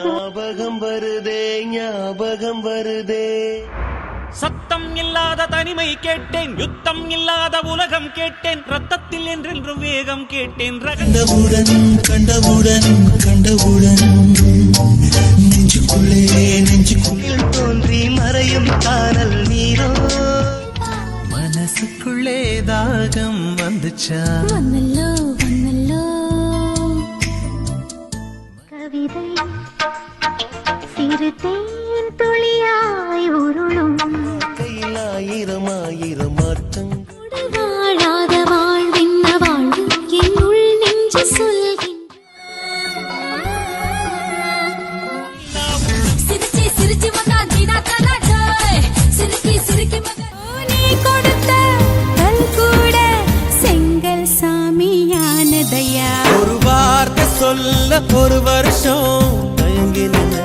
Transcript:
ஞாபகம் வருதே ஞாபகம் வருதே. சத்தம் இல்லாத தனிமை கேட்டேன், யுத்தம் இல்லாத உலகம் கேட்டேன், ரத்தத்தில் என்றென்றும் வேகம் கேட்டேன். கண்டவுடன் கண்டவுடன் கண்டவுடன் நெஞ்சுக்குள்ளே நெஞ்சுக்குள்ளே தோன்றி மறையும் காணல் நீரோ. மனசுக்குள்ளே தாகம் வந்துச்சா வந்தல்லோ வந்தல்லோ. கவிதை சிறு தேன் துளியாய் உருளும் கையில் ஆயிரம் ஆயிரம் அர்த்தங்கள். வாழாத வாழ்வின் வாழ்வு என் உள் நெஞ்சு சொல்கின்ற. சிரிச்சி சிரிச்சி மகா ஜீனா கனா ஜாய், சிரிக்கி சிரிக்கி மகா நீ கொடுத்த கல் கூட செங்கல் சாமியானதையா. ஒரு வார்த்தை சொல்ல ஒரு வருஷம் தயங்கி நின்ன